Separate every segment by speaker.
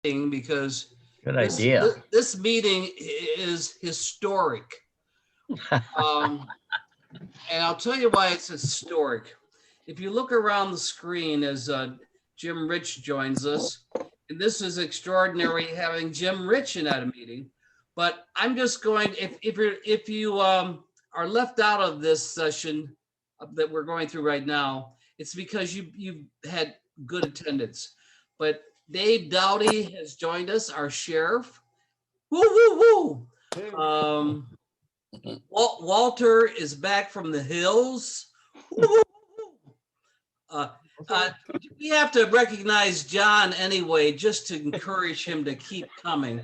Speaker 1: because
Speaker 2: Good idea.
Speaker 1: this meeting is historic. And I'll tell you why it's historic. If you look around the screen as Jim Rich joins us, and this is extraordinary having Jim Rich in at a meeting. But I'm just going, if you are left out of this session that we're going through right now, it's because you've had good attendance. But Dave Dowdy has joined us, our sheriff. Woo, woo, woo. Walter is back from the hills. Woo, woo, woo. We have to recognize John anyway, just to encourage him to keep coming.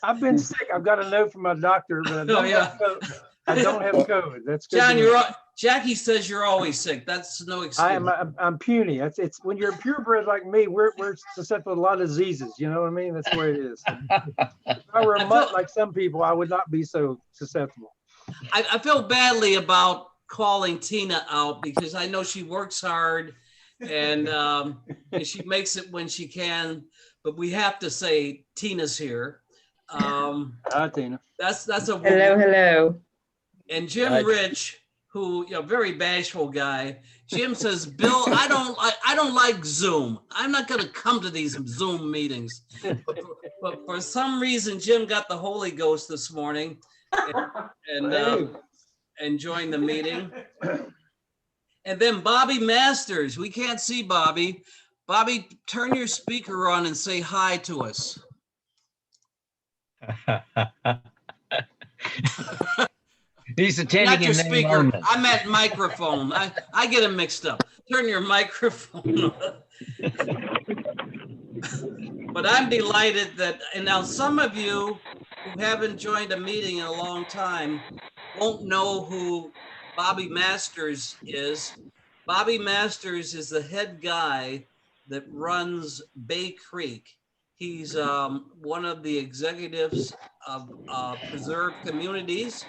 Speaker 3: I've been sick. I've got a note from my doctor, but I don't have COVID. That's good.
Speaker 1: John, Jackie says you're always sick. That's no excuse.
Speaker 3: I'm puny. It's when you're purebred like me, we're susceptible to a lot of diseases. You know what I mean? That's the way it is. If I were a mutt like some people, I would not be so susceptible.
Speaker 1: I feel badly about calling Tina out because I know she works hard and she makes it when she can, but we have to say Tina's here.
Speaker 3: Hi, Tina.
Speaker 1: That's a
Speaker 4: hello.
Speaker 1: And Jim Rich, who very bashful guy. Jim says, Bill, I don't like Zoom. I'm not going to come to these Zoom meetings. But for some reason, Jim got the Holy Ghost this morning and joined the meeting. And then Bobby Masters. We can't see Bobby. Bobby, turn your speaker on and say hi to us.
Speaker 2: He's attending
Speaker 1: your speaker. I meant microphone. I get them mixed up. Turn your microphone on. But I'm delighted that, and now some of you who haven't joined a meeting in a long time won't know who Bobby Masters is. Bobby Masters is the head guy that runs Bay Creek. He's one of the executives of Preserve Communities.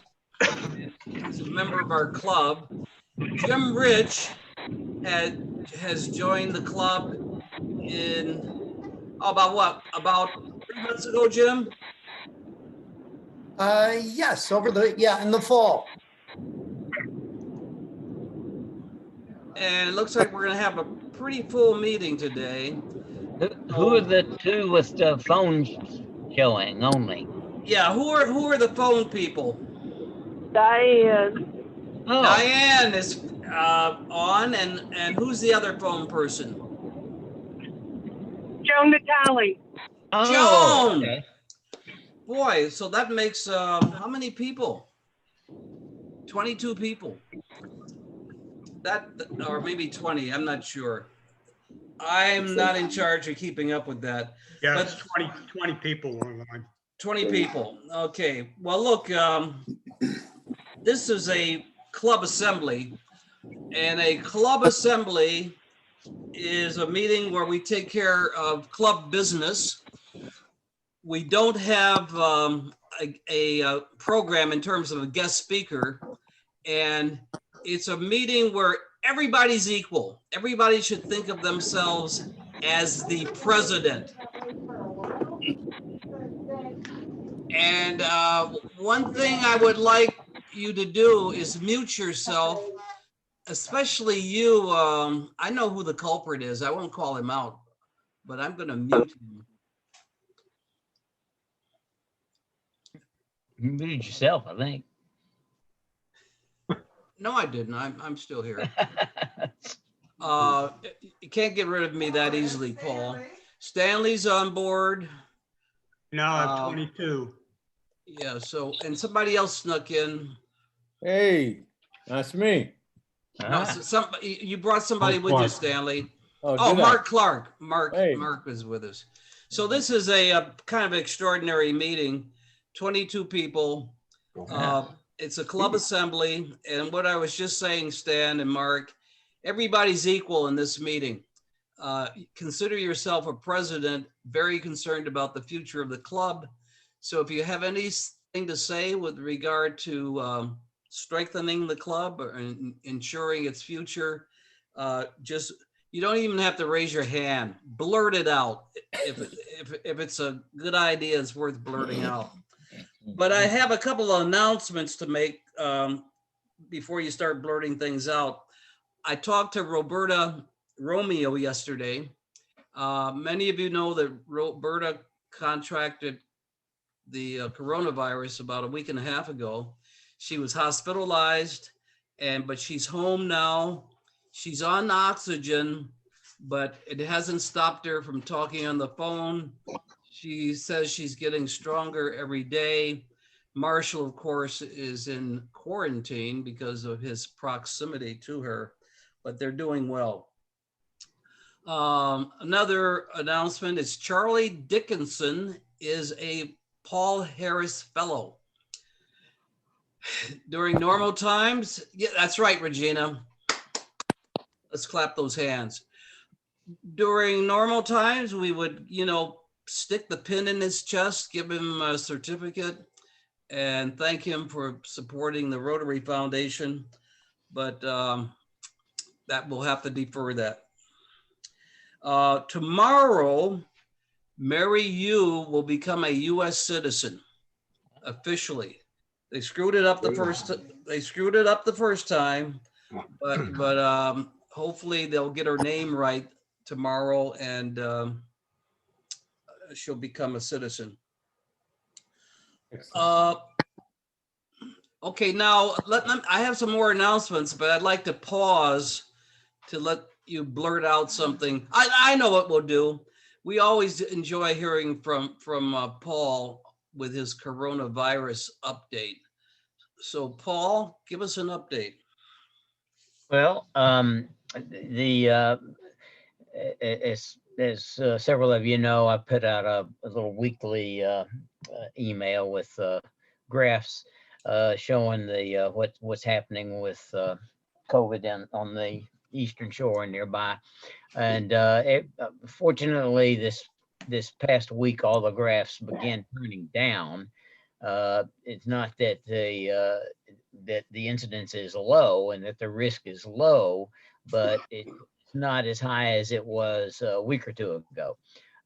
Speaker 1: He's a member of our club. Jim Rich has joined the club in about 3 months ago, Jim?
Speaker 5: Yes, in the fall.
Speaker 1: And it looks like we're gonna have a pretty full meeting today.
Speaker 2: Who are the two with the phones showing only?
Speaker 1: Yeah, who are the phone people?
Speaker 4: Diane.
Speaker 2: Oh.
Speaker 1: Diane is on, and who's the other phone person?
Speaker 4: Joan Natali.
Speaker 2: Oh,
Speaker 1: Joan.
Speaker 2: okay.
Speaker 1: Boy, so that makes how many people? 22 people. That, or maybe 20, I'm not sure. I'm not in charge of keeping up with that.
Speaker 6: Yeah, it's 20 people online.
Speaker 1: 20 people, okay. Well, look, this is a club assembly, and a club assembly is a meeting where we take care of club business. We don't have a program in terms of a guest speaker, and it's a meeting where everybody's equal. Everybody should think of themselves as the president. And one thing I would like you to do is mute yourself, especially you. I know who the culprit is. I won't call him out, but I'm going to mute him.
Speaker 2: You muted yourself, I think.
Speaker 1: No, I didn't. I'm still here. You can't get rid of me that easily, Paul. Stanley's on board.
Speaker 6: No, I'm 22.
Speaker 1: Yeah, so, and somebody else snuck in.
Speaker 7: Hey, that's me.
Speaker 1: No, so you brought somebody with you, Stanley.
Speaker 7: Oh,
Speaker 1: Mark Clark. Mark
Speaker 7: Hey.
Speaker 1: is with us. So this is a kind of extraordinary meeting. 22 people. It's a club assembly. And what I was just saying, Stan and Mark, everybody's equal in this meeting. Consider yourself a president, very concerned about the future of the club. So if you have anything to say with regard to strengthening the club or ensuring its future, just You don't even have to raise your hand. Blurt it out. If it's a good idea, it's worth blurting out. But I have a couple of announcements to make before you start blurting things out. I talked to Roberta Romeo yesterday. Many of you know that Roberta contracted the coronavirus about a week and a half ago. She was hospitalized, but she's home now. She's on oxygen, but it hasn't stopped her from talking on the phone. She says she's getting stronger every day. Marshall, of course, is in quarantine because of his proximity to her, but they're doing well. Another announcement is Charlie Dickinson is a Paul Harris Fellow. During normal times, yeah, that's right, Regina. Let's clap those hands. During normal times, we would, stick the pin in his chest, give him a certificate, and thank him for supporting the Rotary Foundation. But that will have to defer that. Tomorrow, Mary Yu will become a U.S. citizen officially. They screwed it up the first time, but hopefully they'll get her name right tomorrow, and she'll become a citizen. Okay, now I have some more announcements, but I'd like to pause to let you blurt out something. I know what we'll do. We always enjoy hearing from Paul with his coronavirus update. So Paul, give us an update.
Speaker 2: Well, as several of you know, I put out a little weekly email with graphs showing the what's happening with COVID on the Eastern Shore and nearby. And fortunately, this past week, all the graphs began turning down. It's not that the incidence is low and that the risk is low, but it's not as high as it was a week or two ago.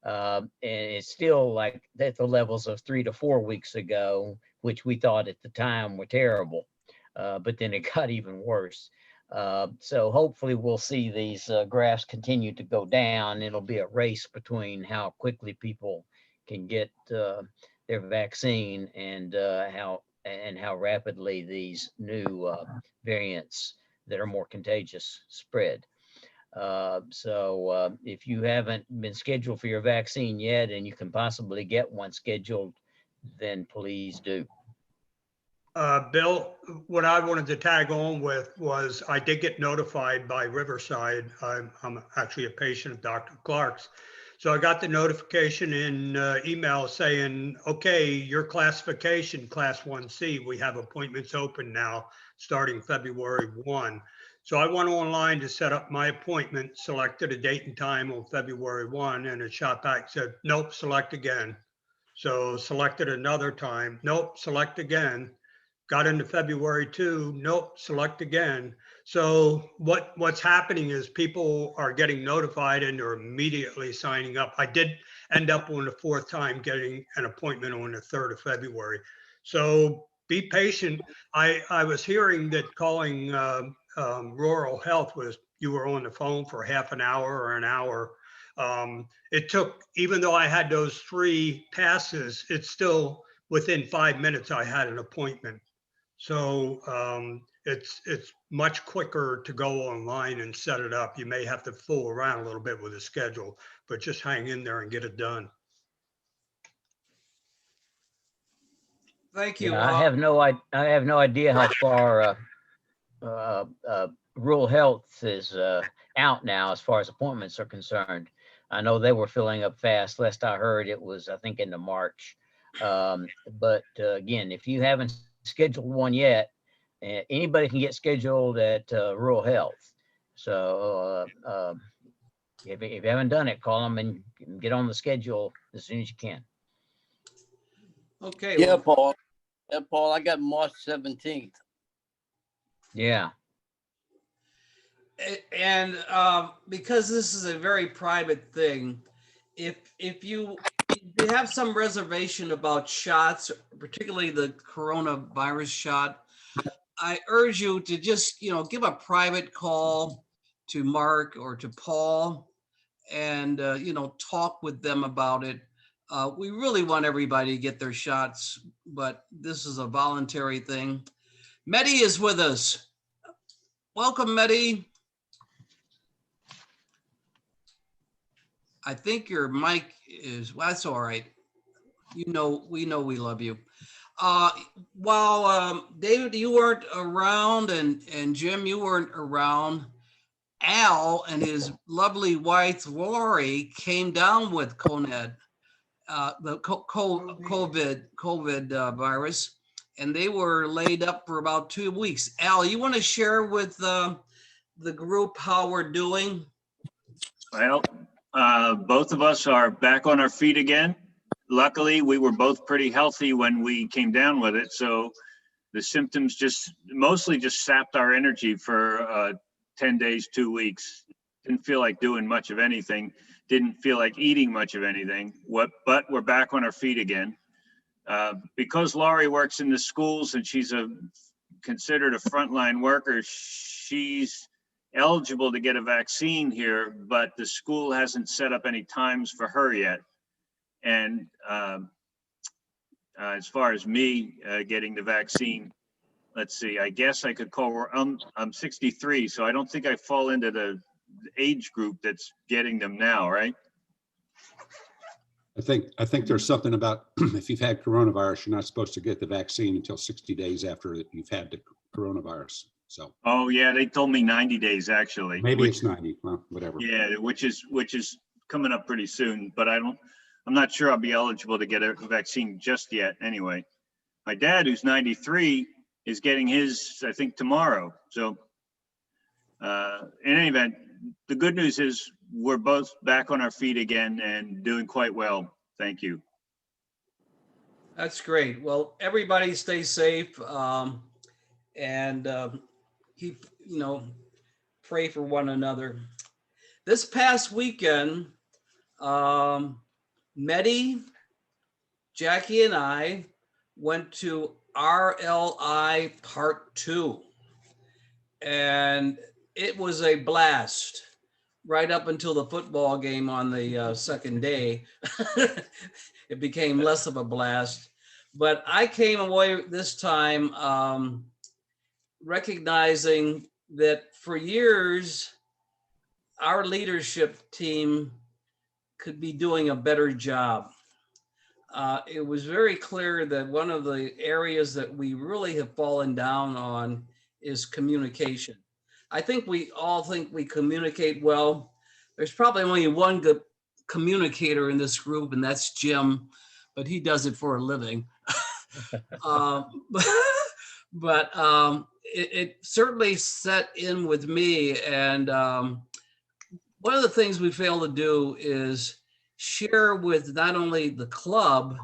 Speaker 2: And it's still like at the levels of 3 to 4 weeks ago, which we thought at the time were terrible. But then it got even worse. So hopefully we'll see these graphs continue to go down. It'll be a race between how quickly people can get their vaccine and how rapidly these new variants that are more contagious spread. So if you haven't been scheduled for your vaccine yet and you can possibly get one scheduled, then please do.
Speaker 6: Bill, what I wanted to tag on with was I did get notified by Riverside. I'm actually a patient of Dr. Clark's. So I got the notification in email saying, okay, your classification, class 1C, we have appointments open now starting February 1. So I went online to set up my appointment, selected a date and time on February 1, and it shot back, said, nope, select again. So selected another time, nope, select again. Got into February 2, nope, select again. So what's happening is people are getting notified and they're immediately signing up. I did end up on the 4th time getting an appointment on the 3rd of February. So be patient. I was hearing that calling rural health was you were on the phone for half an hour or an hour. It took, even though I had those 3 passes, it's still within 5 minutes I had an appointment. So it's much quicker to go online and set it up. You may have to fool around a little bit with the schedule, but just hang in there and get it done.
Speaker 1: Thank you.
Speaker 2: Yeah, I have no idea how far rural health is out now as far as appointments are concerned. I know they were filling up fast. Last I heard, it was, I think, into March. But again, if you haven't scheduled one yet, anybody can get scheduled at rural health. So if you haven't done it, call them and get on the schedule as soon as you can.
Speaker 1: Okay.
Speaker 8: Yeah, Paul. Yeah, Paul, I got March 17th.
Speaker 2: Yeah.
Speaker 1: And because this is a very private thing, if you have some reservation about shots, particularly the coronavirus shot, I urge you to just, give a private call to Mark or to Paul and, talk with them about it. We really want everybody to get their shots, but this is a voluntary thing. Mehdi is with us. Welcome, Mehdi. I think your mic is, well, that's all right. We know we love you. Uh, while David, you weren't around, and Jim, you weren't around, Al and his lovely wife Lori came down with COVID virus, and they were laid up for about 2 weeks. Al, you want to share with the group how we're doing?
Speaker 8: Well, both of us are back on our feet again. Luckily, we were both pretty healthy when we came down with it. So the symptoms mostly just sapped our energy for 10 days, 2 weeks. Didn't feel like doing much of anything. Didn't feel like eating much of anything. But we're back on our feet again. Because Laurie works in the schools and she's considered a frontline worker, she's eligible to get a vaccine here, but the school hasn't set up any times for her yet. And as far as me getting the vaccine, let's see, I guess I could call, I'm 63, so I don't think I fall into the age group that's getting them now, right?
Speaker 9: I think there's something about if you've had coronavirus, you're not supposed to get the vaccine until 60 days after you've had the coronavirus. So.
Speaker 8: Oh yeah, they told me 90 days actually.
Speaker 9: Maybe it's 90, well, whatever.
Speaker 8: Yeah, which is coming up pretty soon, but I'm not sure I'll be eligible to get a vaccine just yet anyway. My dad, who's 93, is getting his, I think, tomorrow. So in any event, the good news is we're both back on our feet again and doing quite well. Thank you.
Speaker 1: That's great. Well, everybody stay safe and keep, pray for one another. This past weekend, Mehdi, Jackie, and I went to RLI Part 2, and it was a blast right up until the football game on the second day. It became less of a blast, but I came away this time recognizing that for years, our leadership team could be doing a better job. It was very clear that one of the areas that we really have fallen down on is communication. I think we all think we communicate well. There's probably only one good communicator in this group, and that's Jim, but he does it for a living. But it certainly set in with me. And one of the things we fail to do is share with not only the club,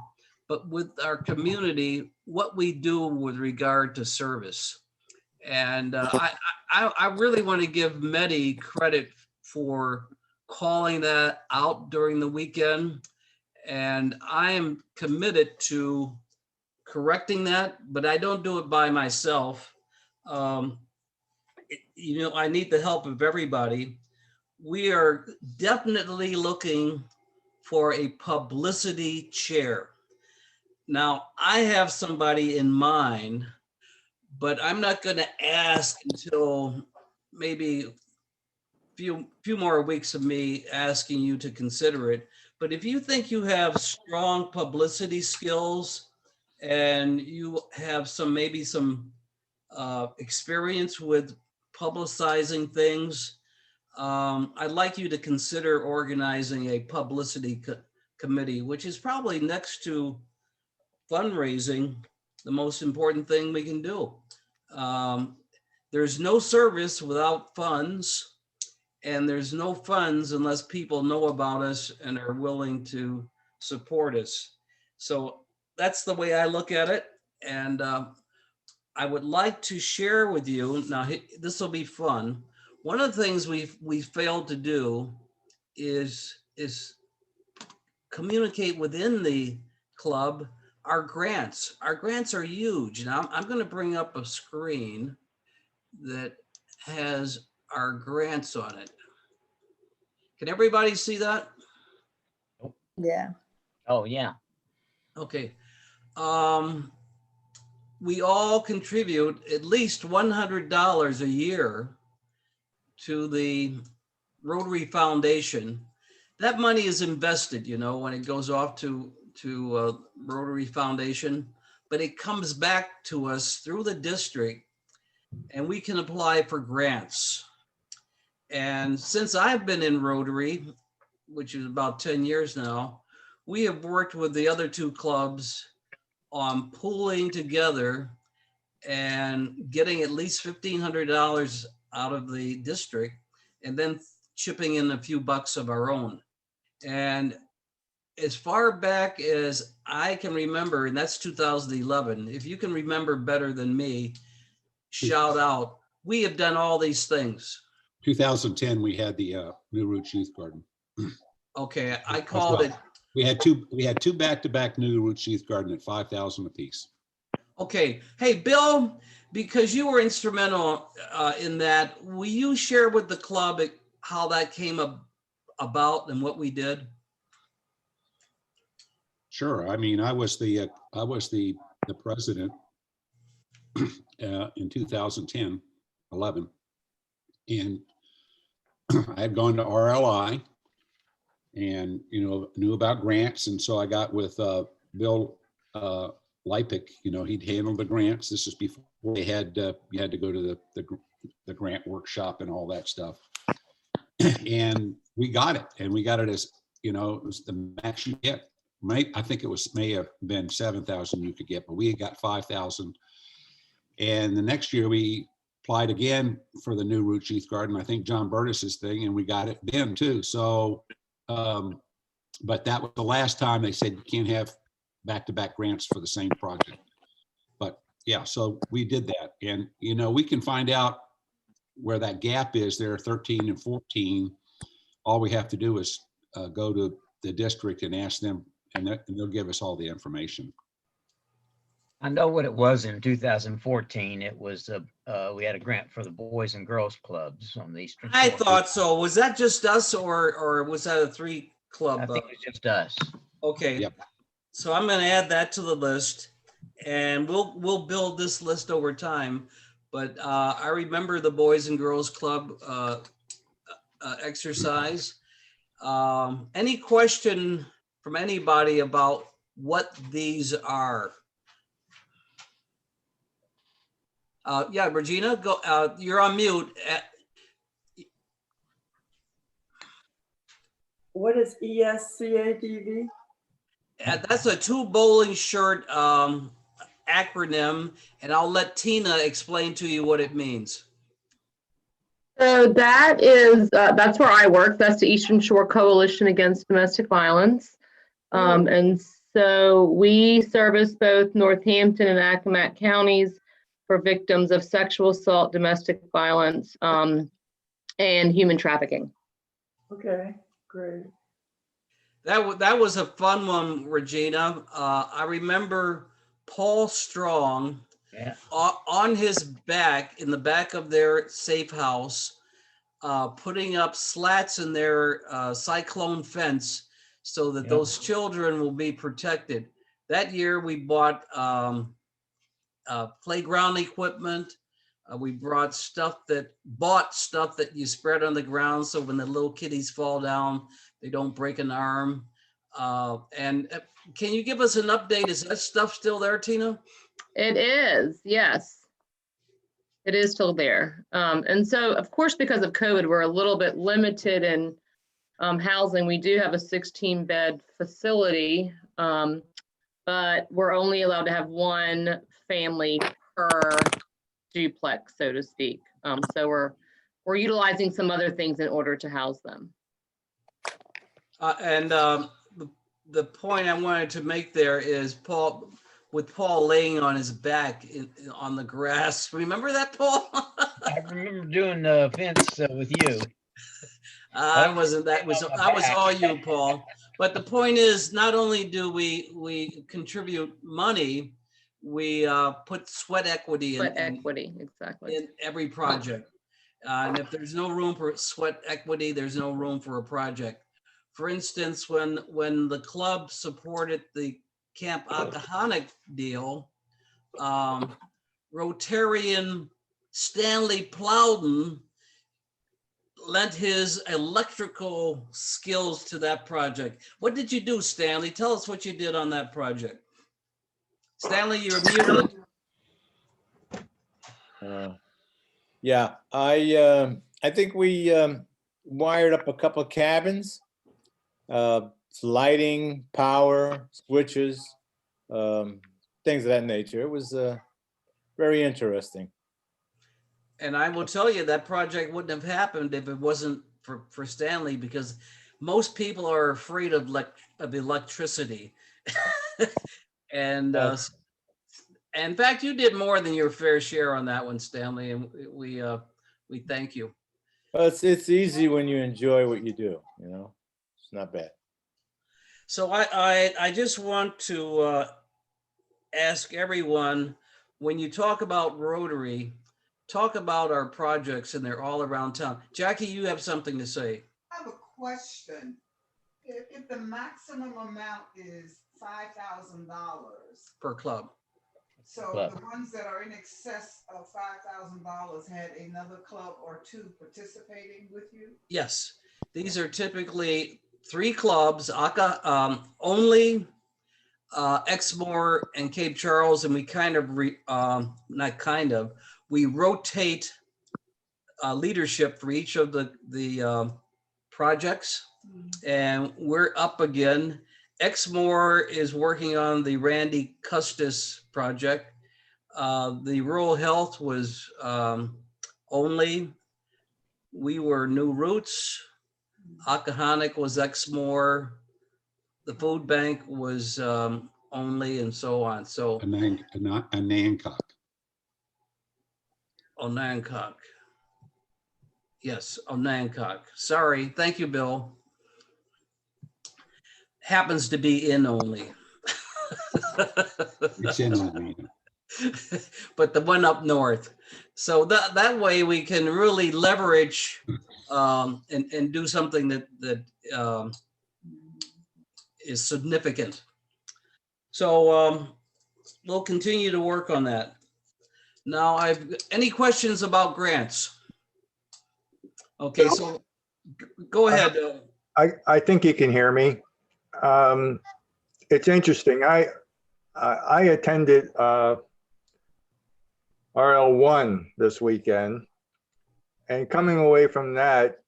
Speaker 1: but with our community, what we do with regard to service. And I really want to give Mehdi credit for calling that out during the weekend. And I am committed to correcting that, but I don't do it by myself. I need the help of everybody. We are definitely looking for a publicity chair. Now, I have somebody in mind, but I'm not going to ask until maybe a few more weeks of me asking you to consider it. But if you think you have strong publicity skills and you have maybe some experience with publicizing things, I'd like you to consider organizing a publicity committee, which is probably next to fundraising, the most important thing we can do. There's no service without funds, and there's no funds unless people know about us and are willing to support us. So that's the way I look at it. And I would like to share with you, now this will be fun. one of the things we failed to do is communicate within the club our grants. Our grants are huge. Now I'm going to bring up a screen that has our grants on it. Can everybody see that?
Speaker 4: Yeah.
Speaker 2: Oh, yeah.
Speaker 1: Okay. We all contribute at least $100 a year to the Rotary Foundation. That money is invested, you know, when it goes off to Rotary Foundation, but it comes back to us through the district, and we can apply for grants. And since I've been in Rotary, which is about 10 years now, we have worked with the other two clubs on pooling together and getting at least $1,500 out of the district, and then chipping in a few bucks of our own. And as far back as I can remember, and that's 2011, if you can remember better than me, shout out. We have done all these things.
Speaker 9: 2010, we had the New Roots Youth Garden.
Speaker 1: Okay, I called it.
Speaker 9: We had two back-to-back New Roots Youth Garden at 5,000 apiece.
Speaker 1: Okay, hey, Bill, because you were instrumental in that, will you share with the club how that came about and what we did?
Speaker 9: Sure. I mean, I was the president in 2010, 11, and I had gone to RLI and, you know, knew about grants. And so I got with Bill Lipik, you know, he'd handled the grants. This is before they had, you had to go to the grant workshop and all that stuff. And we got it, and we got it as, you know, it was the max you get. I think it may have been 7,000 you could get, but we had got 5,000. And the next year we applied again for the New Roots Youth Garden. I think John Burtis's thing, and we got it then too. So, but that was the last time they said you can't have back-to-back grants for the same project. But yeah, so we did that. And, you know, we can find out where that gap is there, 13 and 14. All we have to do is go to the district and ask them, and they'll give us all the information.
Speaker 2: I know what it was in 2014. It was, we had a grant for the Boys and Girls Clubs on the Eastern
Speaker 1: I
Speaker 2: Shore.
Speaker 1: thought so. Was that just us, or was that a 3-club?
Speaker 2: I think it's just us.
Speaker 1: Okay.
Speaker 9: Yep.
Speaker 1: So I'm going to add that to the list, and we'll build this list over time. But I remember the Boys and Girls Club exercise. Any question from anybody about what these are? Yeah, Regina, go. You're on mute.
Speaker 10: What is ESCADV?
Speaker 1: That's a 2 bowling shirt acronym, and I'll let Tina explain to you what it means.
Speaker 4: So that is, that's where I work. That's the Eastern Shore Coalition Against Domestic Violence. And so we service both Northampton and Accomack counties for victims of sexual assault, domestic violence, and human trafficking.
Speaker 10: Okay, great.
Speaker 1: That was a fun one, Regina. I remember Paul Strong,
Speaker 2: Yeah.
Speaker 1: on his back, in the back of their safe house, putting up slats in their cyclone fence so that those children will be protected. That year we bought playground equipment. We bought stuff that you spread on the ground so when the little kiddies fall down, they don't break an arm. And can you give us an update? Is that stuff still there, Tina?
Speaker 4: It is, yes. It is still there. And so, of course, because of COVID, we're a little bit limited in housing. We do have a 16-bed facility, but we're only allowed to have one family per duplex, so to speak. So we're utilizing some other things in order to house them.
Speaker 1: The point I wanted to make there is Paul laying on his back on the grass. Remember that, Paul?
Speaker 2: I remember doing the fence with you.
Speaker 1: I wasn't, that was
Speaker 2: back.
Speaker 1: all you, Paul. But the point is, not only do we contribute money, we put sweat equity
Speaker 4: But equity, exactly.
Speaker 1: in every project. And if there's no room for sweat equity, there's no room for a project. For instance, when the club supported the Camp Akahanic deal, Rotarian Stanley Plowden lent his electrical skills to that project. What did you do, Stanley? Tell us what you did on that project. Stanley, you're muted.
Speaker 7: Yeah, I think we wired up a couple of cabins, lighting, power, switches, things of that nature. It was very interesting.
Speaker 1: And I will tell you that project wouldn't have happened if it wasn't for Stanley, because most people are afraid of electricity. And in fact, you did more than your fair share on that one, Stanley, and we thank you.
Speaker 7: Well, it's easy when you enjoy what you do, you know, it's not bad.
Speaker 1: So I just want to ask everyone, when you talk about Rotary, talk about our projects, and they're all around town. Jackie, you have something to say.
Speaker 11: I have a question. If the maximum amount is $5,000
Speaker 1: Per club.
Speaker 11: so the ones that are in excess of $5,000 had another club or two participating with you?
Speaker 1: Yes, these are typically 3 clubs, only Exmoor and Cape Charles, and we kind of we rotate leadership for each of the projects, and we're up again. Exmoor is working on the Randy Custis project. The rural health was only. We were New Roots. Akahanic was Exmoor. The food bank was only, and so on. So
Speaker 9: Nancock.
Speaker 1: Onancock. Yes, Onancock. Sorry. Thank you, Bill. Happens to be in only.
Speaker 9: It's in only.
Speaker 1: But the one up north. So that way we can really leverage and do something that is significant. So we'll continue to work on that. Now, any questions about grants? Okay, so go ahead.
Speaker 12: I think you can hear me. It's interesting. I attended RL1 this weekend, and coming away from that,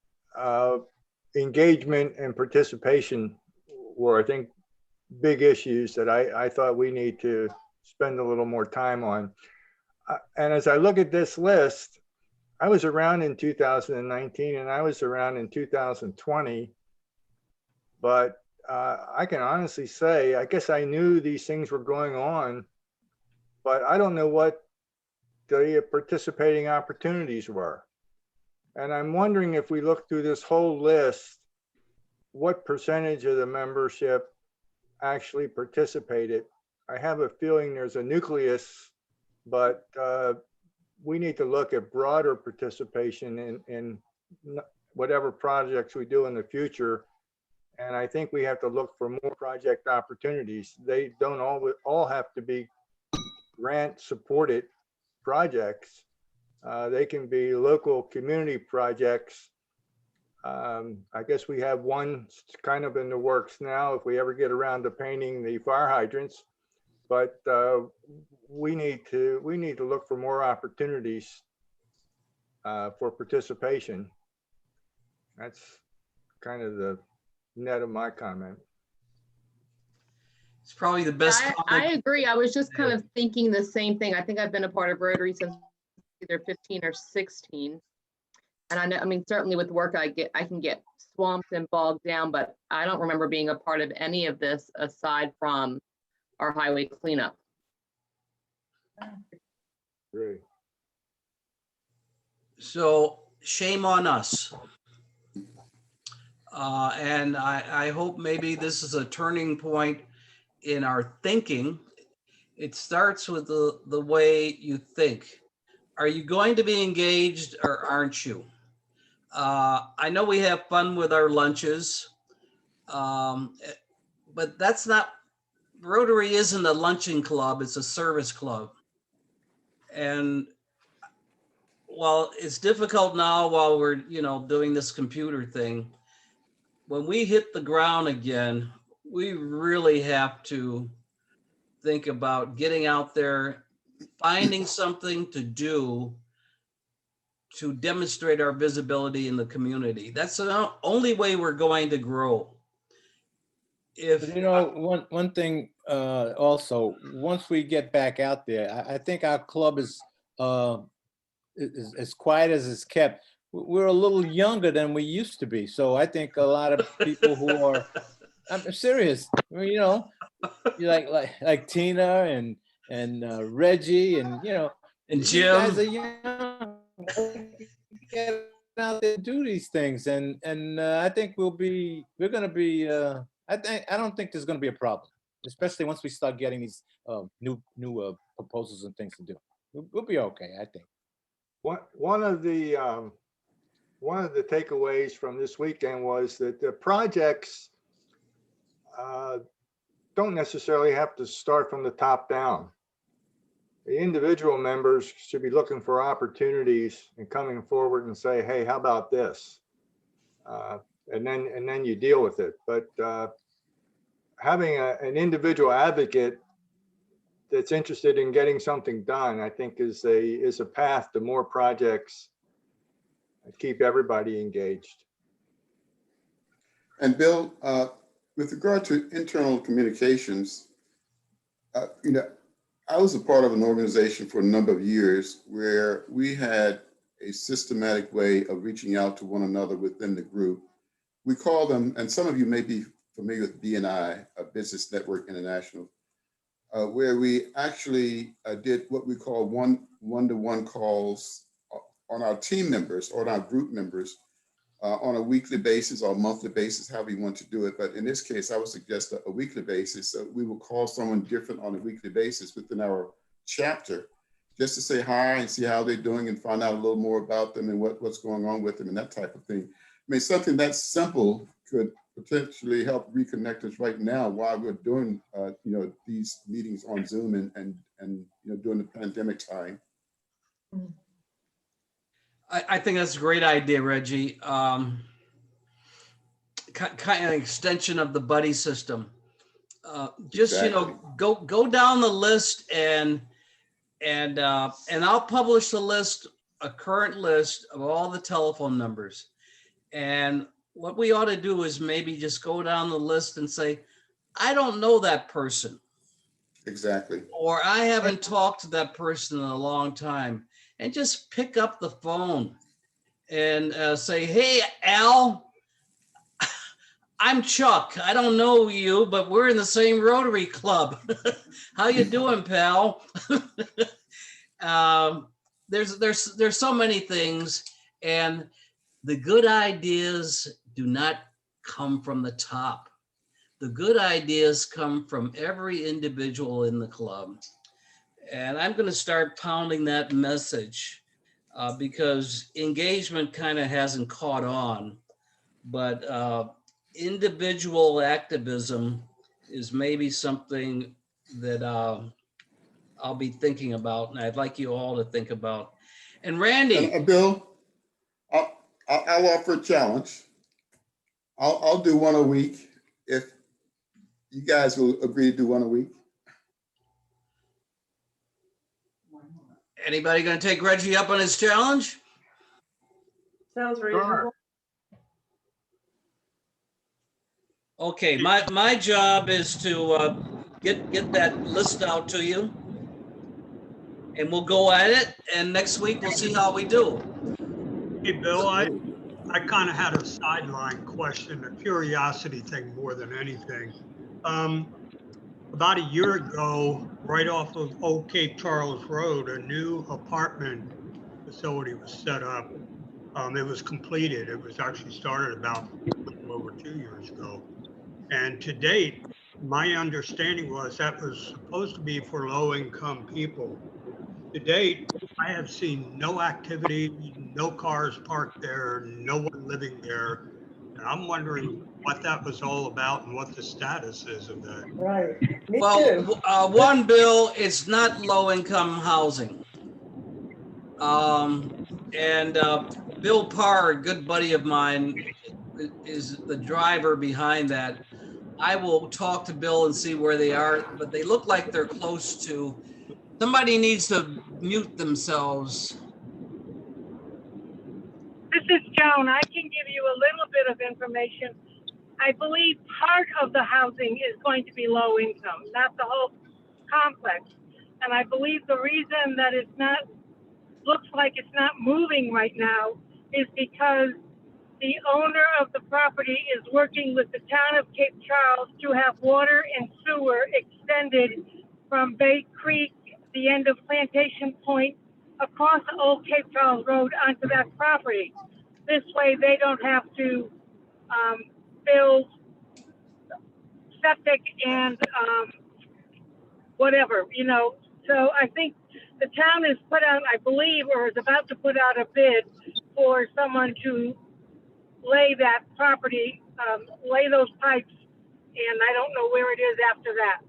Speaker 12: engagement and participation were, I think, big issues that I thought we need to spend a little more time on. And as I look at this list, I was around in 2019 and I was around in 2020, but I can honestly say, I guess I knew these things were going on, but I don't know what the participating opportunities were. And I'm wondering, if we look through this whole list, what percentage of the membership actually participated. I have a feeling there's a nucleus, but we need to look at broader participation in whatever projects we do in the future. And I think we have to look for more project opportunities. They don't all have to be grant supported projects. They can be local community projects. I guess we have one kind of in the works now, if we ever get around to painting the fire hydrants, but we need to look for more opportunities for participation. That's kind of the net of my comment.
Speaker 1: It's probably the best.
Speaker 4: I agree. I was just kind of thinking the same thing. I think I've been a part of Rotary since either 15 or 16. And I know, I mean, certainly with work I can get swamped and bogged down, but I don't remember being a part of any of this aside from our highway cleanup.
Speaker 12: Great.
Speaker 1: So shame on us. And I hope maybe this is a turning point in our thinking. It starts with the way you think. Are you going to be engaged or aren't you? I know we have fun with our lunches, but that's not, Rotary isn't a luncheon club, it's a service club. And while it's difficult now while we're, doing this computer thing, when we hit the ground again, we really have to think about getting out there, finding something to do to demonstrate our visibility in the community. That's the only way we're going to grow. If
Speaker 7: But, one thing also, once we get back out there, I think our club is as quiet as it's kept. We're a little younger than we used to be. So I think a lot of people who are, I'm serious, you like Tina and Reggie and
Speaker 1: and
Speaker 7: these
Speaker 1: Jim,
Speaker 7: guys are young. Get out there and do these things, and I think we're gonna be. I don't think there's gonna be a problem, especially once we start getting these new proposals and things to do. We'll be okay, I think.
Speaker 12: One of the takeaways from this weekend was that the projects don't necessarily have to start from the top down. The individual members should be looking for opportunities and coming forward and say, hey, how about this? And then you deal with it. But having an individual advocate that's interested in getting something done, I think is a path to more projects and keep everybody engaged.
Speaker 13: And Bill, with regard to internal communications, I was a part of an organization for a number of years where we had a systematic way of reaching out to one another within the group. We call them, and some of you may be familiar with BNI, Business Network International, where we actually did what we call one-to-one calls on our team members or on our group members on a weekly basis or monthly basis, however you want to do it. But in this case, I would suggest a weekly basis. So we will call someone different on a weekly basis within our chapter, just to say hi and see how they're doing and find out a little more about them and what's going on with them and that type of thing. I mean, something that simple could potentially help reconnect us right now while we're doing, these meetings on Zoom and during the pandemic time.
Speaker 1: I think that's a great idea, Reggie. Kind of an extension of the buddy system. Just
Speaker 13: Exactly.
Speaker 1: go down the list and I'll publish a current list of all the telephone numbers. And what we ought to do is maybe just go down the list and say, I don't know that person.
Speaker 13: Exactly.
Speaker 1: Or I haven't talked to that person in a long time. And just pick up the phone and say, hey, Al, I'm Chuck. I don't know you, but we're in the same Rotary Club. How you doing, pal? There's so many things, and the good ideas do not come from the top. The good ideas come from every individual in the club. And I'm going to start pounding that message because engagement kind of hasn't caught on, but individual activism is maybe something that I'll be thinking about, and I'd like you all to think about. And Randy.
Speaker 13: And Bill, I'll offer a challenge. I'll do one a week if you guys will agree to do one a week.
Speaker 1: Anybody going to take Reggie up on his challenge?
Speaker 10: Sounds reasonable.
Speaker 1: Okay, my job is to get that list out to you, and we'll go at it. And next week we'll see how we do.
Speaker 6: Hey, Bill, I kind of had a sideline question, a curiosity thing more than anything. About a year ago, right off of Old Cape Charles Road, a new apartment facility was set up. It was completed. It was actually started about a little over 2 years ago. And to date, my understanding was that was supposed to be for low-income people. To date, I have seen no activity, no cars parked there, no one living there. And I'm wondering what that was all about and what the status is of that.
Speaker 10: Right. Me
Speaker 1: Well,
Speaker 10: too.
Speaker 1: one, Bill, it's not low-income housing. And Bill Parr, a good buddy of mine, is the driver behind that. I will talk to Bill and see where they are, but they look like they're close to. Somebody needs to mute themselves.
Speaker 14: This is Joan. I can give you a little bit of information. I believe part of the housing is going to be low income, not the whole complex. And I believe the reason that it's not, looks like it's not moving right now is because the owner of the property is working with the town of Cape Charles to have water and sewer extended from Bay Creek, the end of Plantation Point, across Old Cape Charles Road onto that property. This way they don't have to build septic and whatever, you know. So I think the town has put out, I believe, or is about to put out a bid for someone to lay that property, lay those pipes, and I don't know where it is after that.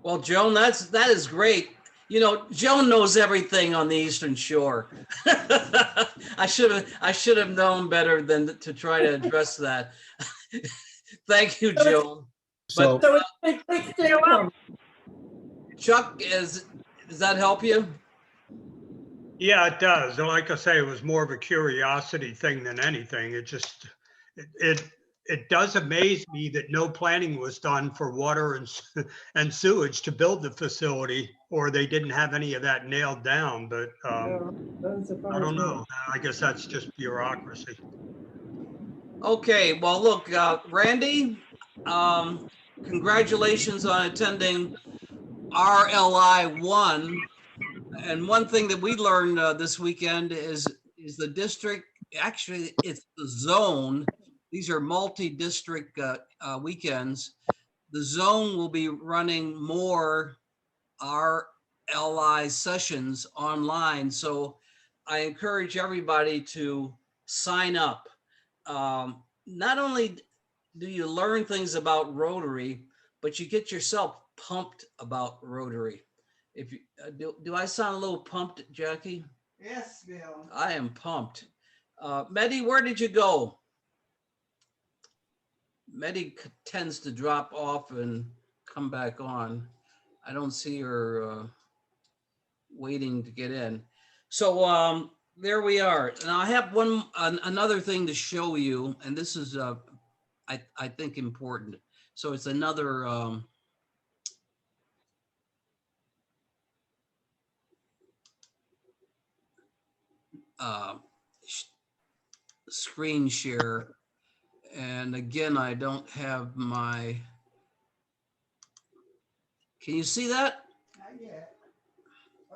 Speaker 1: Well, Joan, that is great. You know, Joan knows everything on the Eastern Shore. I should have known better than to try to address that. Thank you, Joan.
Speaker 9: So,
Speaker 10: So it's fixed income.
Speaker 1: Chuck, does that help you?
Speaker 6: Yeah, it does. And like I say, it was more of a curiosity thing than anything. It just, it does amaze me that no planning was done for water and sewage to build the facility, or they didn't have any of that nailed down. But I don't know. I guess that's just bureaucracy.
Speaker 1: Okay, well, look, Randy, congratulations on attending RLI 1. And one thing that we learned this weekend is the district, actually it's the zone. These are multi-district weekends. The zone will be running more RLI sessions online. So I encourage everybody to sign up. Not only do you learn things about Rotary, but you get yourself pumped about Rotary. If you do I sound a little pumped, Jackie?
Speaker 11: Yes, Bill.
Speaker 1: I am pumped. Medi, where did you go? Medi tends to drop off and come back on. I don't see her waiting to get in. So there we are. And I have another thing to show you, and this is I think important. So it's another screen share. And again, I don't have my, can you see that?
Speaker 11: Not yet.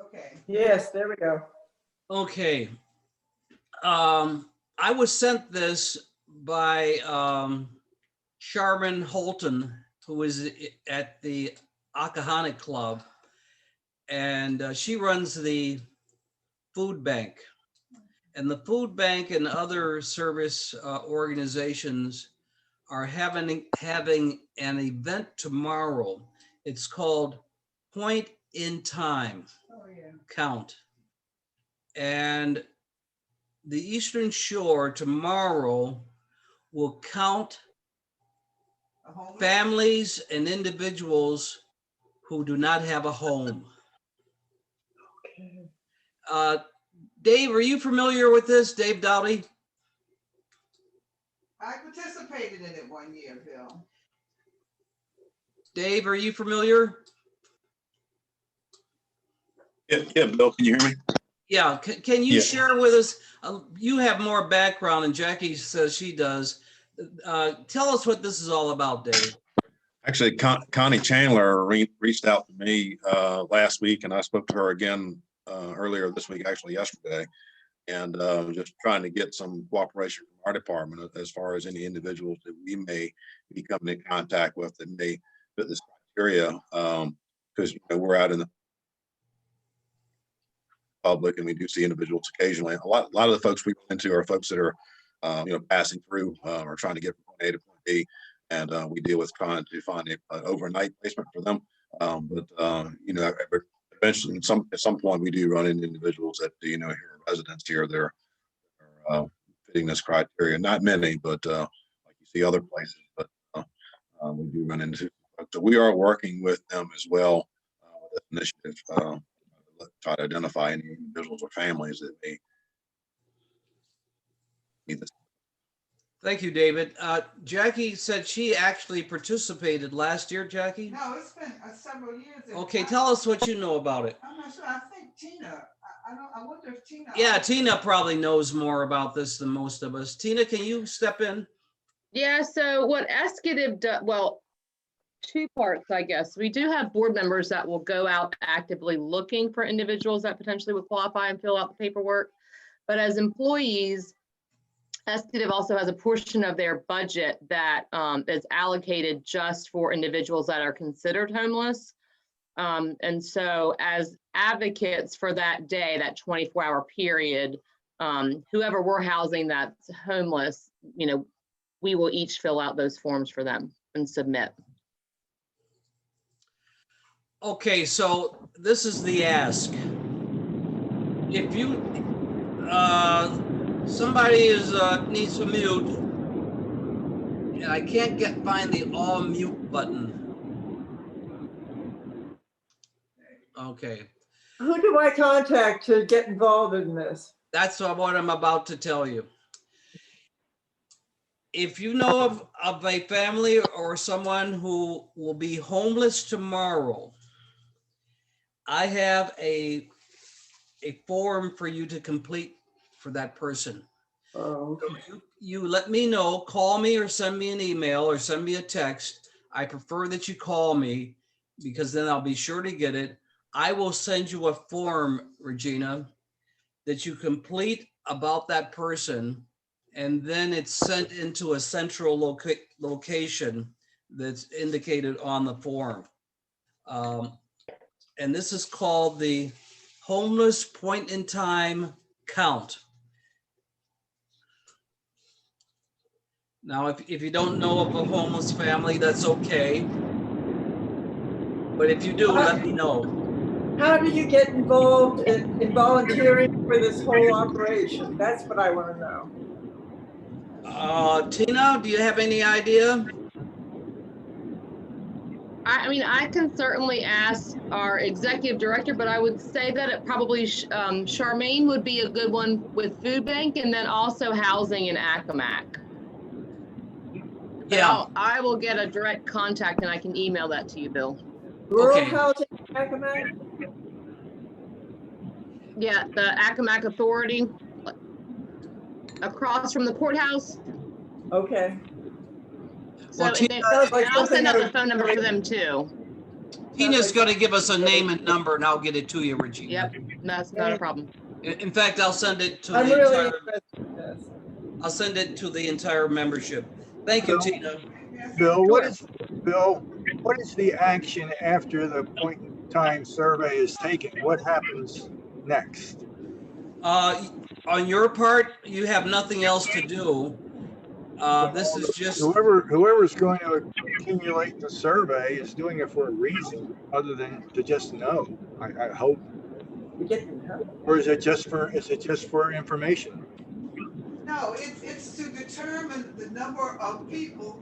Speaker 11: Okay.
Speaker 10: Yes, there we go.
Speaker 1: Okay. I was sent this by Charmin Holton, who is at the Akahana Club, and she runs the food bank. And the food bank and other service organizations are having an event tomorrow. It's called Point in Time Count. And the Eastern Shore tomorrow will count families and individuals who do not have a home. Dave, are you familiar with this, Dave Dowdy?
Speaker 11: I participated in it one year, Bill.
Speaker 1: Dave, are you familiar?
Speaker 15: Yeah, Bill, can you hear me?
Speaker 1: Yeah, can you share with us, you have more background than Jackie says she does. Tell us what this is all about, Dave.
Speaker 15: Actually, Connie Chandler reached out to me last week, and I spoke to her again earlier this week, actually yesterday, and just trying to get some cooperation from our department as far as any individuals that we may be coming in contact with that may fit this criteria, because we're out in the public and we do see individuals occasionally. A lot of the folks we go into are folks that are passing through or trying to get from point A to point B, and we deal with trying to find an overnight placement for them. Eventually, at some point, we do run into individuals that here are residents here. They're fitting this criteria. Not many, but like you see other places. But we do run into. So we are working with them as well with this initiative. Try to identify any individuals or families that may need this.
Speaker 1: Thank you, David. Jackie said she actually participated last year, Jackie?
Speaker 11: No, it's been several years.
Speaker 1: Okay, tell us what you know about it.
Speaker 11: I'm not sure. I think Tina, I wonder if Tina.
Speaker 1: Yeah, Tina probably knows more about this than most of us. Tina, can you step in?
Speaker 4: Yeah, so what ESCADIB does, well, two parts, I guess. We do have board members that will go out actively looking for individuals that potentially would qualify and fill out the paperwork. But as employees, ESCADIB also has a portion of their budget that is allocated just for individuals that are considered homeless. And so as advocates for that day, that 24-hour period, whoever we're housing that's homeless, we will each fill out those forms for them and submit.
Speaker 1: Okay, so this is the ask. If you, somebody needs to mute, and I can't find the all mute button. Okay.
Speaker 10: Who do I contact to get involved in this?
Speaker 1: That's what I'm about to tell you. If you know of a family or someone who will be homeless tomorrow, I have a form for you to complete for that person.
Speaker 10: Oh.
Speaker 1: So you let me know, call me or send me an email or send me a text. I prefer that you call me because then I'll be sure to get it. I will send you a form, Regina, that you complete about that person, and then it's sent into a central location that's indicated on the form. And this is called the Homeless Point in Time Count. Now, if you don't know of a homeless family, that's okay. But if you do, let me know.
Speaker 10: How do you get involved in volunteering for this whole operation? That's what I want to know.
Speaker 1: Tina, do you have any idea?
Speaker 4: I mean, I can certainly ask our executive director, but I would say that it probably Charmaine would be a good one with food bank, and then also housing in Accomack.
Speaker 1: Yeah.
Speaker 4: I will get a direct contact and I can email that to you, Bill.
Speaker 10: Rural housing in Accomack?
Speaker 4: Yeah, the Accomack Authority across from the courthouse.
Speaker 10: Okay.
Speaker 4: So
Speaker 1: Well, Tina,
Speaker 4: I'll send out the phone number for them too.
Speaker 1: Tina's going to give us a name and number, and I'll get it to you, Regina.
Speaker 4: Yep, that's not a problem.
Speaker 1: In fact, I'll send it to
Speaker 10: I'm
Speaker 1: the
Speaker 10: really
Speaker 1: entire.
Speaker 10: interested in this.
Speaker 1: I'll send it to the entire membership. Thank you, Tina.
Speaker 12: Bill, what is the action after the point in time survey is taken? What happens next?
Speaker 1: On your part, you have nothing else to do. This is just
Speaker 12: whoever's going to accumulate the survey is doing it for a reason other than to just know. I hope. Or is it just for information?
Speaker 11: No, it's to determine the number of people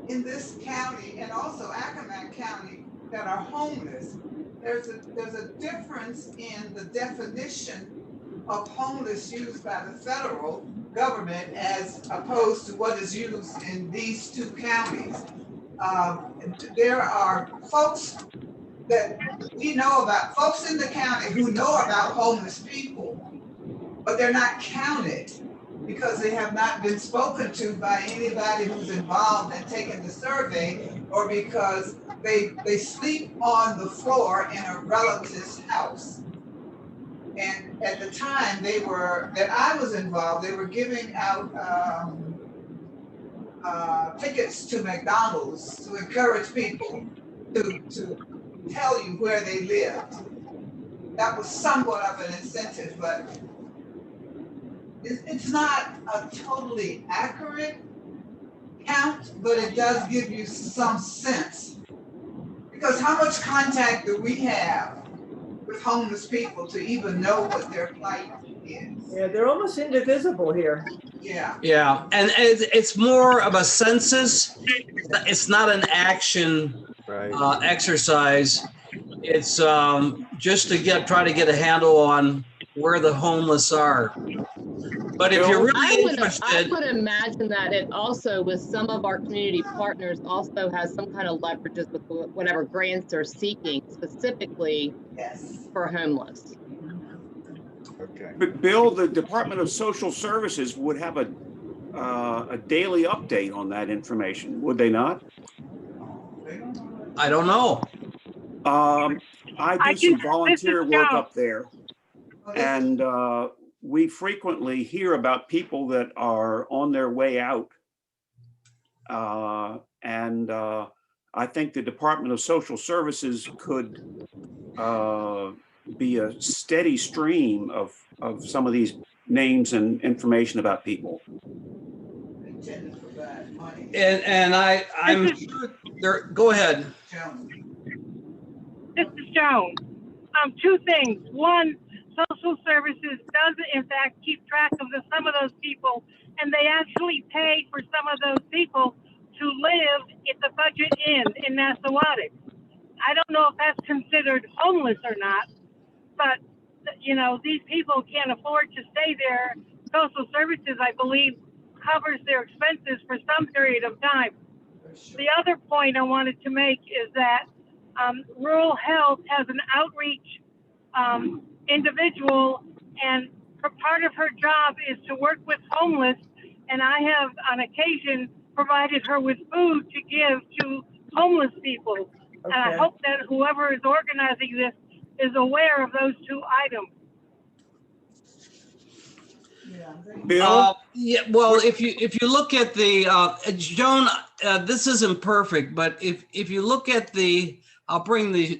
Speaker 11: in this county and also Accomack County that are homeless. There's a difference in the definition of homeless used by the federal government as opposed to what is used in these two counties. There are folks that we know about, folks in the county who know about homeless people, but they're not counted because they have not been spoken to by anybody who's involved in taking the survey, or because they sleep on the floor in a relative's house. And at the time that I was involved, they were giving out tickets to McDonald's to encourage people to tell you where they lived. That was somewhat of an incentive, but it's not a totally accurate count, but it does give you some sense. Because how much contact do we have with homeless people to even know what their plight is?
Speaker 10: Yeah, they're almost indivisible here.
Speaker 11: Yeah.
Speaker 1: Yeah, and it's more of a census. It's not an action
Speaker 12: Right.
Speaker 1: exercise. It's just to try to get a handle on where the homeless are. But if you're really
Speaker 4: I
Speaker 1: interested,
Speaker 4: would imagine that it also, with some of our community partners, also has some kind of leverages with whatever grants they're seeking specifically for homeless.
Speaker 12: Okay.
Speaker 16: But Bill, the Department of Social Services would have a daily update on that information, would they not?
Speaker 1: I don't know.
Speaker 16: I do some volunteer work up there, and we frequently hear about people that are on their way out. And I think the Department of Social Services could be a steady stream of some of these names and information about people.
Speaker 1: And I'm sure there. Go ahead.
Speaker 14: This is Joan. Two things. One, social services does in fact keep track of some of those people, and they actually pay for some of those people to live if the budget ends in Nassawatic. I don't know if that's considered homeless or not, but you know, these people can't afford to stay there. Social services, I believe, covers their expenses for some period of time. The other point I wanted to make is that rural health has an outreach individual, and part of her job is to work with homeless, and I have on occasion provided her with food to give to homeless people. Okay. And I hope that whoever is organizing this is aware of those two items.
Speaker 16: Bill?
Speaker 1: Yeah, well, if you look at the Joan, this isn't perfect, but if you look at the, I'll bring the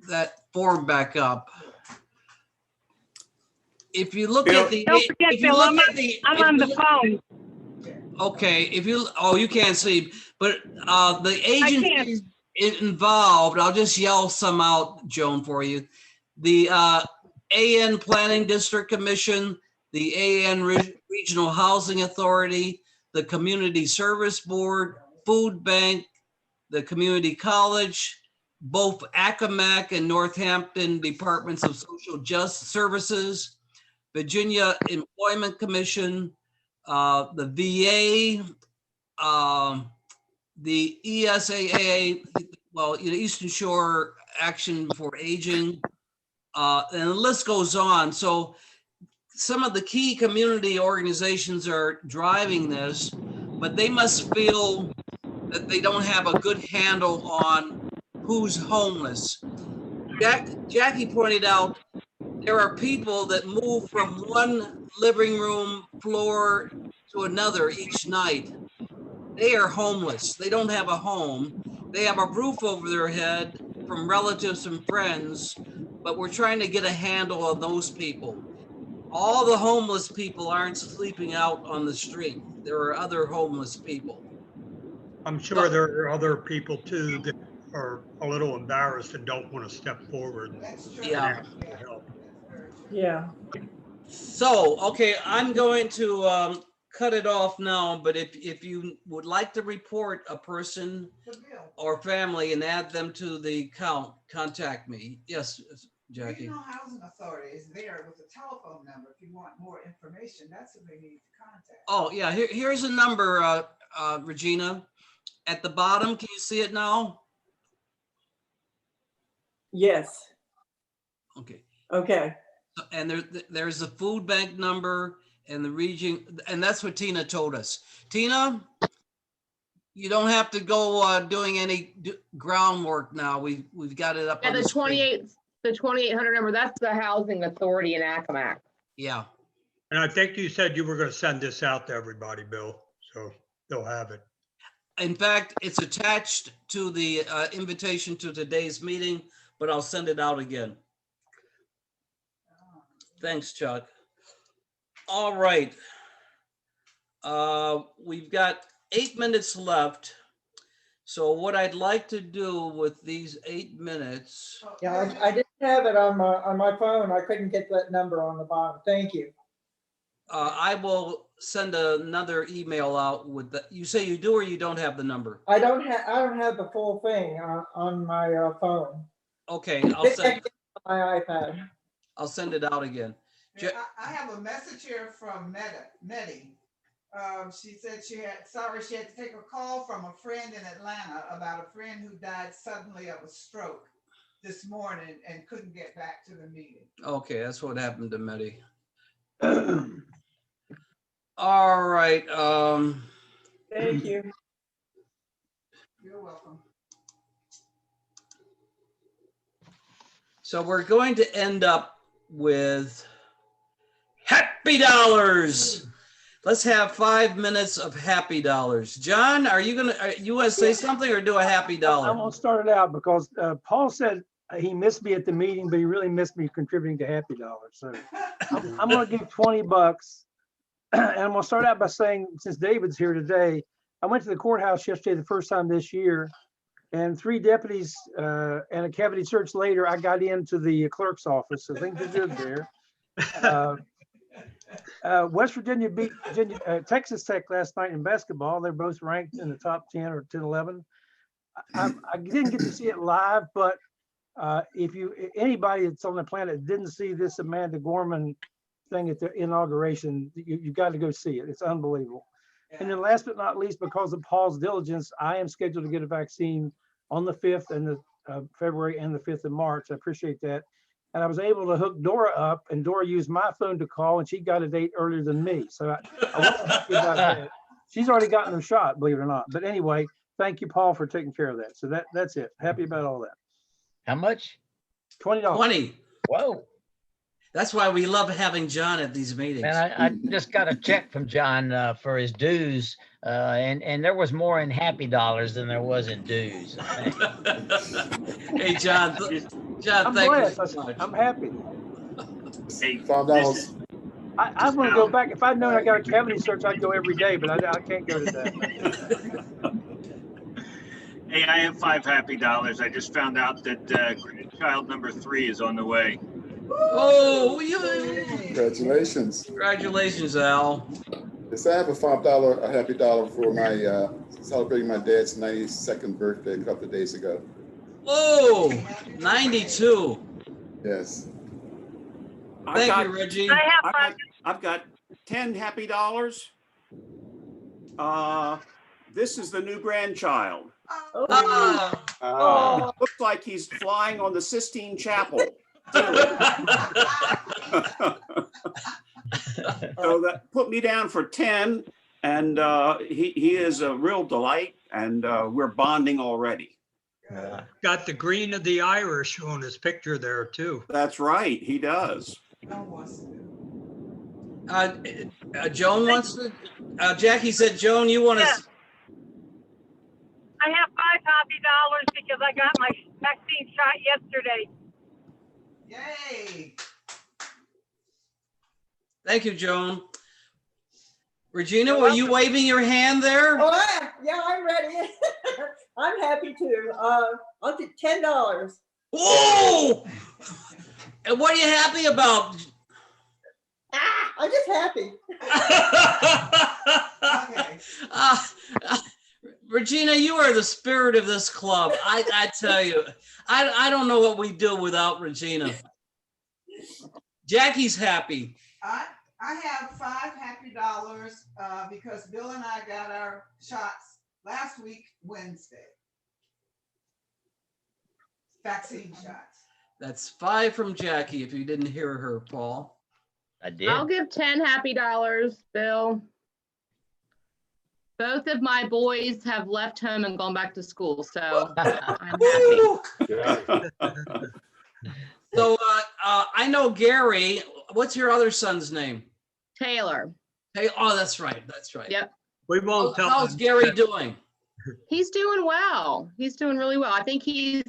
Speaker 1: that form back up. If you look
Speaker 14: Bill,
Speaker 1: at the,
Speaker 14: don't forget,
Speaker 1: if you
Speaker 14: Bill,
Speaker 1: look at the,
Speaker 14: I'm on the phone.
Speaker 1: Okay, if you, oh, you can't see, but the agencies involved, I'll just yell some out, Joan, for you. The AN Planning District Commission, the AN Regional Housing Authority, the Community Service Board, Food Bank, the Community College, both Accomack and Northampton Departments of Social Justice Services, Virginia Employment Commission, the VA, the ESAA, well, Eastern Shore Action for Aging, and the list goes on. So some of the key community organizations are driving this, but they must feel that they don't have a good handle on who's homeless. Jackie pointed out there are people that move from one living room floor to another each night. They are homeless. They don't have a home. They have a roof over their head from relatives and friends, but we're trying to get a handle on those people. All the homeless people aren't sleeping out on the street. There are other homeless people.
Speaker 6: I'm sure there are other people too that are a little embarrassed and don't want to step forward and ask for help.
Speaker 10: Yeah.
Speaker 1: So, okay, I'm going to cut it off now, but if you would like to report a person or family and add them to the count, contact me. Yes, Jackie.
Speaker 11: Regional Housing Authority is there with a telephone number. If you want more information, that's who they need to contact.
Speaker 1: Oh, yeah, here's a number, Regina. At the bottom, can you see it now?
Speaker 10: Yes.
Speaker 1: Okay.
Speaker 10: Okay.
Speaker 1: And there's the food bank number and the region, and that's what Tina told us. Tina, you don't have to go doing any groundwork now. We've got it up.
Speaker 4: Yeah,
Speaker 1: on the
Speaker 4: 28 The 2,800 number, that's the housing authority in Accomack.
Speaker 1: Yeah.
Speaker 6: And I think you said you were going to send this out to everybody, Bill, so they'll have it.
Speaker 1: In fact, it's attached to the invitation to today's meeting, but I'll send it out again. Thanks, Chuck. All right. We've got 8 minutes left. So what I'd like to do with these 8 minutes.
Speaker 10: Yeah, I didn't have it on my phone. I couldn't get that number on the bottom. Thank you.
Speaker 1: I will send another email out with the, you say you do or you don't have the number?
Speaker 10: I don't have the full thing on my phone.
Speaker 1: Okay, I'll send
Speaker 10: my iPad.
Speaker 1: I'll send it out again.
Speaker 11: I have a message here from Nettie. She said she had to take a call from a friend in Atlanta about a friend who died suddenly of a stroke this morning and couldn't get back to the meeting.
Speaker 1: Okay, that's what happened to Medi. All right.
Speaker 10: Thank you.
Speaker 11: You're welcome.
Speaker 1: So we're going to end up with happy dollars. Let's have 5 minutes of happy dollars. John, you want to say something or do a happy dollar?
Speaker 3: I'm gonna start it out because Paul said he missed me at the meeting, but he really missed me contributing to Happy Dollars. So I'm gonna give $20. And I'm gonna start out by saying, since David's here today, I went to the courthouse yesterday the first time this year, and 3 deputies and a cavity search later, I got into the clerk's office, so things are good there. West Virginia beat Texas Tech last night in basketball. They're both ranked in the top 10 or 10, 11. I didn't get to see it live, but if anybody that's on the planet didn't see this Amanda Gorman thing at the inauguration, you got to go see it. It's unbelievable. And then last but not least, because of Paul's diligence, I am scheduled to get a vaccine on the 5th and the February and the 5th of March. I appreciate that. And I was able to hook Dora up, and Dora used my phone to call, and she got a date earlier than me. So I wasn't happy about that. She's already gotten her shot, believe it or not. But anyway, thank you, Paul, for taking care of that. So that's it. Happy about all that.
Speaker 2: How much?
Speaker 3: $20.
Speaker 1: 20.
Speaker 2: Whoa.
Speaker 1: That's why we love having John at these meetings.
Speaker 2: And I just got a check from John for his dues, and there was more in happy dollars than there was in dues.
Speaker 1: Hey, John. John,
Speaker 3: I'm
Speaker 1: thank
Speaker 3: blessed.
Speaker 1: you so much.
Speaker 3: I'm happy.
Speaker 8: Hey,
Speaker 13: $5.
Speaker 3: I want to go back. If I'd known I got a cavity search, I'd go every day, but I can't go today.
Speaker 8: Hey, I have 5 happy dollars. I just found out that grandchild number 3 is on the way.
Speaker 1: Oh,
Speaker 13: Congratulations.
Speaker 1: Congratulations, Al.
Speaker 13: Yes, I have a happy dollar for my celebrating my dad's 92nd birthday a couple of days ago.
Speaker 1: Oh, 92.
Speaker 13: Yes.
Speaker 1: Thank you, Reggie.
Speaker 16: I've got 10 happy dollars. This is the new grandchild. Looks like he's flying on the Sistine Chapel. So that put me down for 10, and he is a real delight, and we're bonding already.
Speaker 6: Got the green of the Irish on his picture there too.
Speaker 16: That's right, he does.
Speaker 1: Joan wants to, Jackie said, Joan, you want to?
Speaker 14: Yes. I have $5 happy dollars because I got my vaccine shot yesterday.
Speaker 11: Yay.
Speaker 1: Thank you, Joan. Regina, were you waving your hand there?
Speaker 10: Oh, yeah, I'm ready. I'm happy too. I'll take $10.
Speaker 1: Oh! And what are you happy about?
Speaker 10: I'm just happy.
Speaker 1: Regina, you are the spirit of this club. I tell you, I don't know what we do without Regina. Jackie's happy.
Speaker 11: I have 5 happy dollars because Bill and I got our shots last week, Wednesday. Vaccine shots.
Speaker 1: That's 5 from Jackie, if you didn't hear her, Paul.
Speaker 2: I did.
Speaker 4: I'll give 10 happy dollars, Bill. Both of my boys have left home and gone back to school, so I'm happy.
Speaker 1: So I know Gary. What's your other son's name?
Speaker 4: Taylor.
Speaker 1: Hey, oh, that's right. That's right.
Speaker 4: Yep.
Speaker 6: We won't tell
Speaker 1: How's
Speaker 6: them.
Speaker 1: Gary doing?
Speaker 4: He's doing well. He's doing really well. I think he's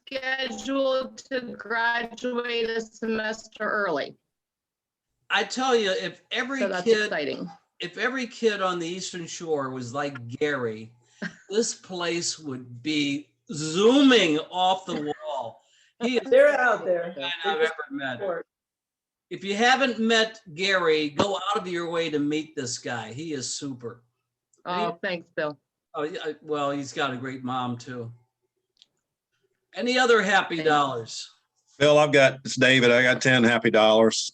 Speaker 4: scheduled to graduate a semester early.
Speaker 1: I tell you, if every
Speaker 4: So that's
Speaker 1: kid,
Speaker 4: exciting.
Speaker 1: if every kid on the Eastern Shore was like Gary, this place would be zooming off the wall. He is
Speaker 10: They're out there.
Speaker 1: the guy I've ever met. If you haven't met Gary, go out of your way to meet this guy. He is super.
Speaker 4: Oh, thanks, Bill.
Speaker 1: Oh, yeah, well, he's got a great mom too. Any other happy dollars?
Speaker 15: Bill, it's David. I got 10 happy dollars.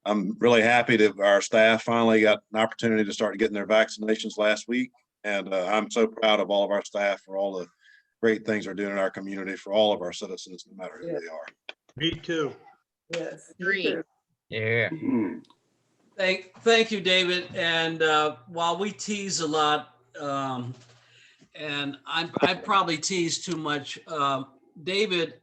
Speaker 15: I'm really happy that our staff finally got an opportunity to start getting their vaccinations last week. And I'm so proud of all of our staff for all the great things they're doing in our community for all of our citizens, no matter who they are.
Speaker 6: Me too.
Speaker 10: Yes.
Speaker 4: Agree.
Speaker 2: Yeah.
Speaker 1: Thank you, David. And while we tease a lot, and I probably tease too much, David,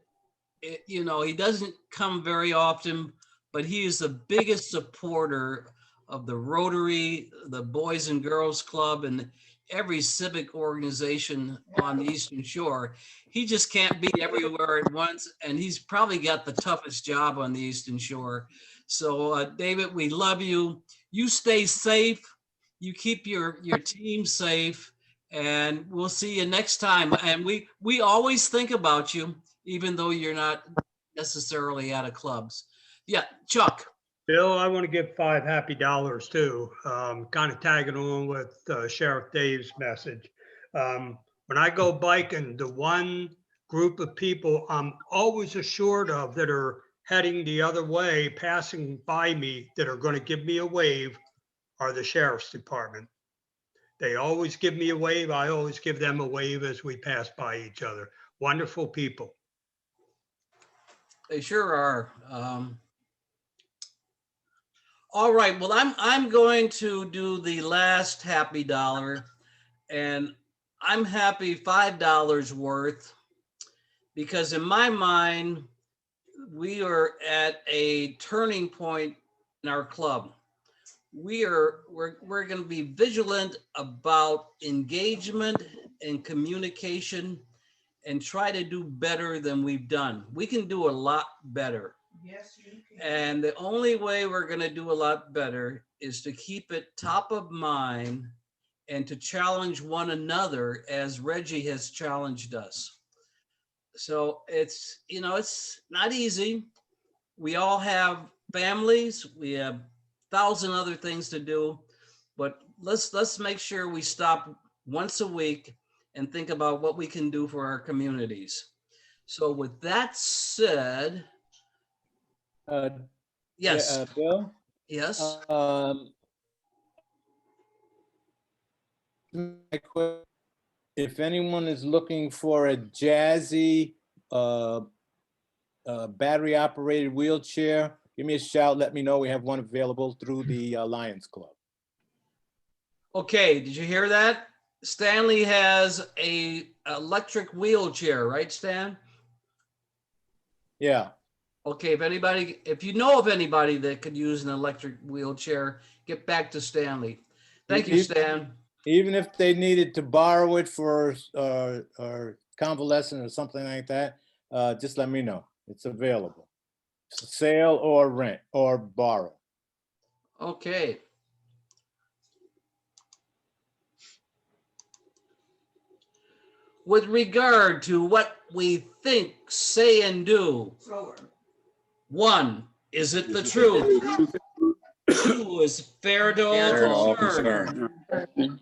Speaker 1: you know, he doesn't come very often, but he is the biggest supporter of the Rotary, the Boys and Girls Club, and every civic organization on the Eastern Shore. He just can't be everywhere at once, and he's probably got the toughest job on the Eastern Shore. So, David, we love you. You stay safe. You keep your team safe, and we'll see you next time. And we always think about you, even though you're not necessarily out of clubs. Yeah, Chuck.
Speaker 6: Bill, I want to give 5 happy dollars too, kind of tagging on with Sheriff Dave's message. When I go biking, the one group of people I'm always assured of that are heading the other way, passing by me, that are going to give me a wave are the Sheriff's Department. They always give me a wave. I always give them a wave as we pass by each other. Wonderful people.
Speaker 1: They sure are. All right. Well, I'm going to do the last happy dollar, and I'm happy $5 worth, because in my mind, we are at a turning point in our club. We're going to be vigilant about engagement and communication, and try to do better than we've done. We can do a lot better.
Speaker 11: Yes, you can.
Speaker 1: And the only way we're going to do a lot better is to keep it top of mind and to challenge one another as Reggie has challenged us. So it's, you know, it's not easy. We all have families. We have 1,000 other things to do, but let's make sure we stop once a week and think about what we can do for our communities. So with that said, yes.
Speaker 7: Bill?
Speaker 1: Yes.
Speaker 7: If anyone is looking for a jazzy battery operated wheelchair, give me a shout. Let me know. We have one available through the Lions Club.
Speaker 1: Okay, did you hear that? Stanley has a electric wheelchair, right, Stan?
Speaker 7: Yeah.
Speaker 1: Okay, if you know of anybody that could use an electric wheelchair, get back to Stanley. Thank you, Stan.
Speaker 7: Even if they needed to borrow it for or convalescent or something like that, just let me know. It's available. Sale or rent or borrow.
Speaker 1: Okay. With regard to what we think, say, and do, 1, is it the truth? 2, is fair to all concerned.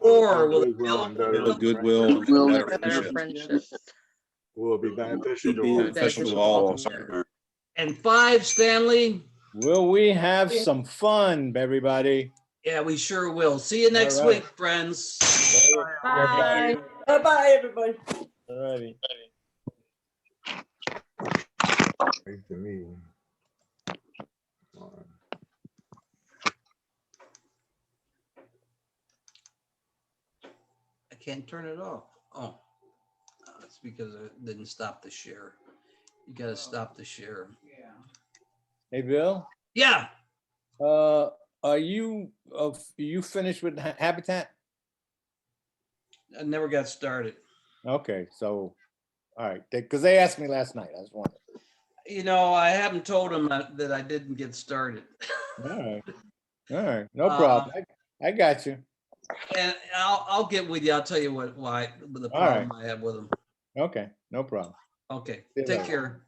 Speaker 1: 4, will it build
Speaker 15: goodwill,
Speaker 4: Better friendships.
Speaker 12: Will be beneficial to
Speaker 15: be
Speaker 12: all.
Speaker 15: beneficial to all concerned.
Speaker 1: And 5, Stanley?
Speaker 7: Will we have some fun, everybody?
Speaker 1: Yeah, we sure will. See you next week, friends.
Speaker 4: Bye.
Speaker 10: Bye-bye, everybody.
Speaker 7: All righty.
Speaker 12: To me.
Speaker 1: I can't turn it off. Oh, it's because I didn't stop the share. You gotta stop the share.
Speaker 7: Hey, Bill,
Speaker 1: Yeah,
Speaker 7: are you finished with Habitat?
Speaker 1: I never got started.
Speaker 7: Okay, so, all right, because they asked me last night. I was wondering.
Speaker 1: You know, I haven't told them that I didn't get started.
Speaker 7: All right, no problem. I got you.
Speaker 1: And I'll get with you. I'll tell you why the
Speaker 7: All right.
Speaker 1: problem I have with them.
Speaker 7: Okay, no problem.
Speaker 1: Okay,
Speaker 7: See you
Speaker 1: take
Speaker 7: later.
Speaker 1: care.